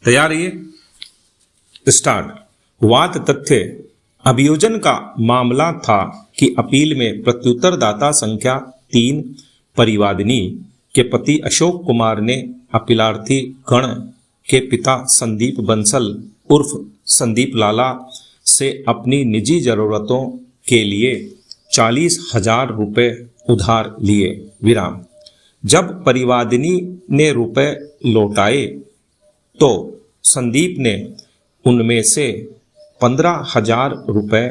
तैयार है? स्टार्ट। वाद तथ्य। अभियोजन का मामला था कि अपील में प्रत्युत्तरदाता संख्या 3 परिवादिनी के पति अशोक कुमार ने अपीलार्थी गण के पिता संदीप बंसल उर्फ संदीप लाला से अपनी निजी जरूरतों के लिए 40,000 रुपये उधार लिए। विराम। जब परिवादिनी ने रुपए लौटाए तो संदीप ने उनमें से 15,000 रुपये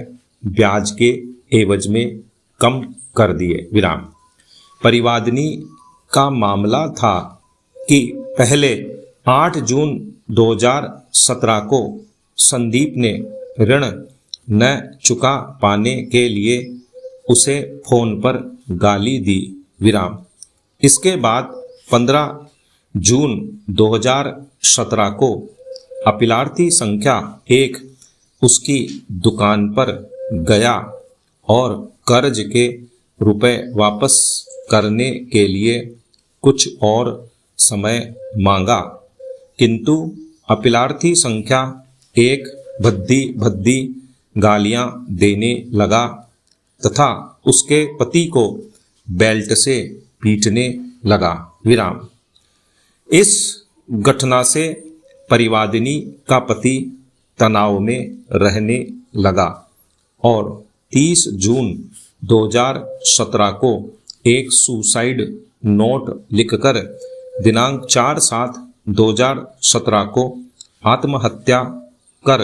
ब्याज के एवज में कम कर दिए। विराम। परिवादिनी का मामला था कि पहले 8 जून 2017 को संदीप ने ऋण न चुका पाने के लिए उसे फोन पर गाली दी। विराम। इसके बाद 15 जून 2017 को अपीलार्थी संख्या 1 उसकी दुकान पर गया और कर्ज के रुपए वापस करने के लिए कुछ और समय मांगा, किंतु अपीलार्थी संख्या 1 भद्दी गालियां देने लगा तथा उसके पति को बेल्ट से पीटने लगा। विराम। इस घटना से परिवादिनी का पति तनाव में रहने लगा और 30 जून 2017 को एक सुसाइड नोट लिखकर दिनांक 4/7/2017 को आत्महत्या कर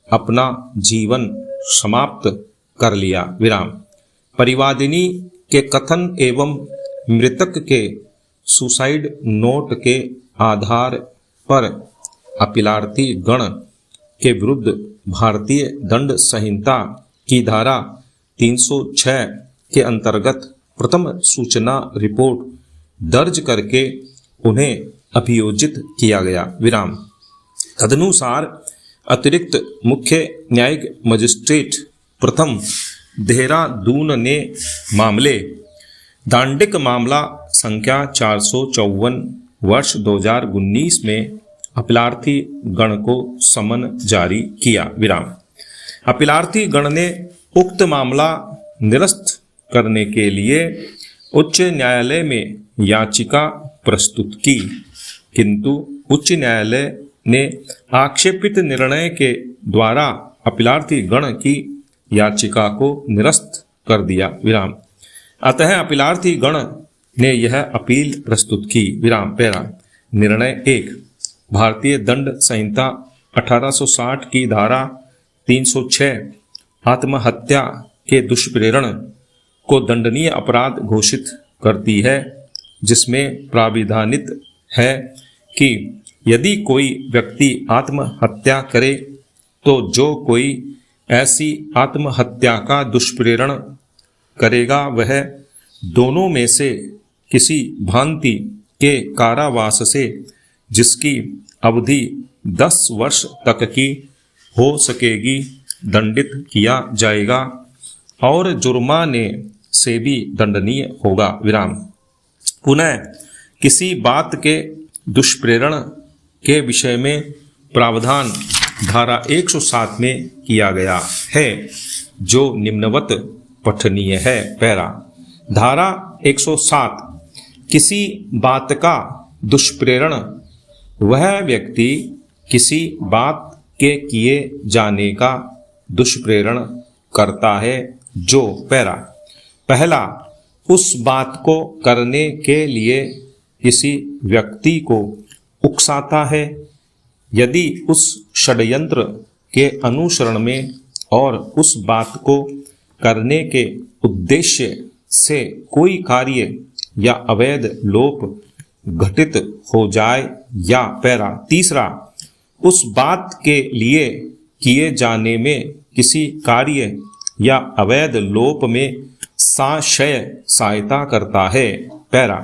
अपना जीवन समाप्त कर लिया। विराम। परिवादिनी के कथन एवं मृतक के सुसाइड नोट के आधार पर अपीलार्थी गण के विरुद्ध भारतीय दंड संहिता की धारा 306 के अंतर्गत प्रथम सूचना रिपोर्ट दर्ज करके उन्हें अभियोजित किया गया। विराम। तदनुसार अतिरिक्त मुख्य न्यायिक मजिस्ट्रेट प्रथम देहरादून ने मामले दांडिक मामला संख्या 454 वर्ष 2019 में अपीलार्थी गण को समन जारी किया। विराम। अपीलार्थी गण ने उक्त मामला निरस्त करने के लिए उच्च न्यायालय में याचिका प्रस्तुत की, किंतु उच्च न्यायालय ने आक्षेपित निर्णय के द्वारा अपीलार्थी गण की याचिका को निरस्त कर दिया। विराम। अतः अपीलार्थी गण ने यह अपील प्रस्तुत की। विराम। पैरा। निर्णय 1। भारतीय दंड संहिता 1860 की धारा 306 आत्महत्या के दुष्प्रेरण को दंडनीय अपराध घोषित करती है, जिसमें प्राविधानित है कि यदि कोई व्यक्ति आत्महत्या करे तो जो कोई ऐसी आत्महत्या का दुष्प्रेरण करेगा वह दोनों में से किसी भांति के कारावास से, जिसकी अवधि 10 वर्ष तक की हो सकेगी, दंडित किया जाएगा और जुर्माने से भी दंडनीय होगा। विराम। पुनः किसी बात के दुष्प्रेरण के विषय में प्रावधान धारा 107 में किया गया है, जो निम्नवत पठनीय है। पैरा। धारा 107। किसी बात का दुष्प्रेरण वह व्यक्ति किसी बात के किए जाने का दुष्प्रेरण करता है जो पैरा पहला उस बात को करने के लिए किसी व्यक्ति को उकसाता है, यदि उस षड्यंत्र के अनुसरण में और उस बात को करने के उद्देश्य से कोई कार्य या अवैध लोप घटित हो जाए, या पैरा तीसरा उस बात के लिए किए जाने में किसी कार्य या अवैध लोप में साशय सहायता करता है। पैरा।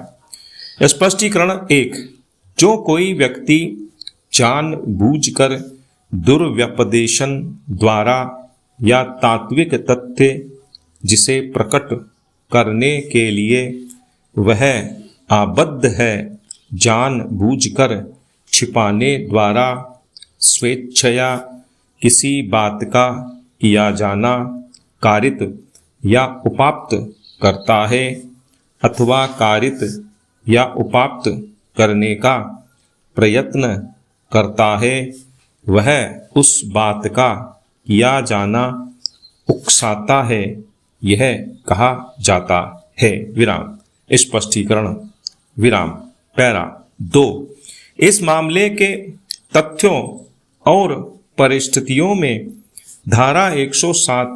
स्पष्टीकरण 1। जो कोई व्यक्ति जानबूझकर दुर्व्यपदेशन द्वारा या तात्विक तथ्य जिसे प्रकट करने के लिए वह आबद्ध है, जानबूझकर छिपाने द्वारा स्वेच्छया किसी बात का किया जाना कारित या उपाप्त करता है अथवा कारित या उपाप्त करने का प्रयत्न करता है, वह उस बात का किया जाना उकसाता है, यह कहा जाता है। विराम। स्पष्टीकरण विराम। पैरा 2। इस मामले के तथ्यों और परिस्थितियों में धारा 107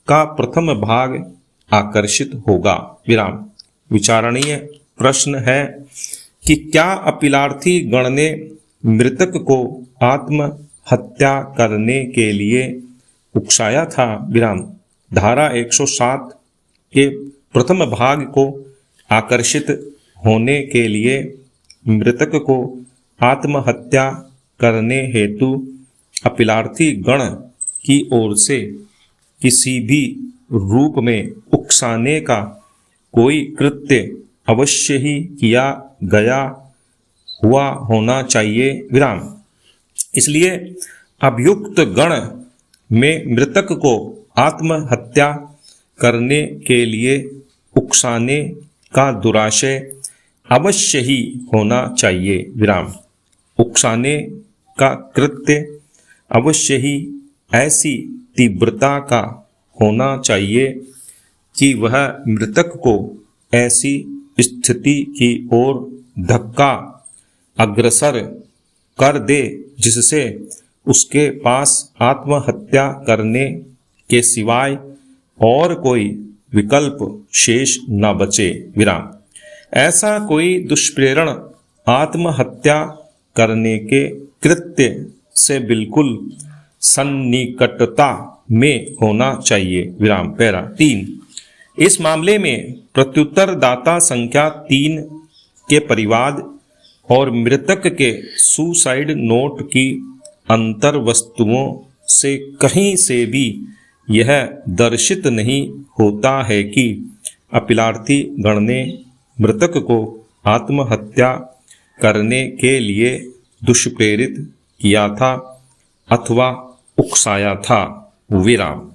का प्रथम भाग आकर्षित होगा। विराम। विचारणीय प्रश्न है कि क्या अपीलार्थी गण ने मृतक को आत्महत्या करने के लिए उकसाया था? विराम। धारा 107 के प्रथम भाग को आकर्षित होने के लिए मृतक को आत्महत्या करने हेतु अपीलार्थी गण की ओर से किसी भी रूप में उकसाने का कोई कृत्य अवश्य ही किया गया हुआ होना चाहिए। विराम। इसलिए अभियुक्त गण में मृतक को आत्महत्या करने के लिए उकसाने का दुराशय अवश्य ही होना चाहिए। विराम। उकसाने का कृत्य अवश्य ही ऐसी तीव्रता का होना चाहिए कि वह मृतक को ऐसी स्थिति की ओर धक्का अग्रसर कर दे जिससे उसके पास आत्महत्या करने के सिवाय और कोई विकल्प शेष न बचे। विराम। ऐसा कोई दुष्प्रेरण आत्महत्या करने के कृत्य से बिल्कुल सन्निकटता में होना चाहिए। विराम। पैरा 3। इस मामले में प्रत्युत्तरदाता संख्या 3 के परिवाद और मृतक के सुसाइड नोट की अंतर वस्तुओं से कहीं से भी यह दर्शित नहीं होता है कि अपीलार्थी गण ने मृतक को आत्महत्या करने के लिए दुष्प्रेरित किया था अथवा उकसाया था। विराम।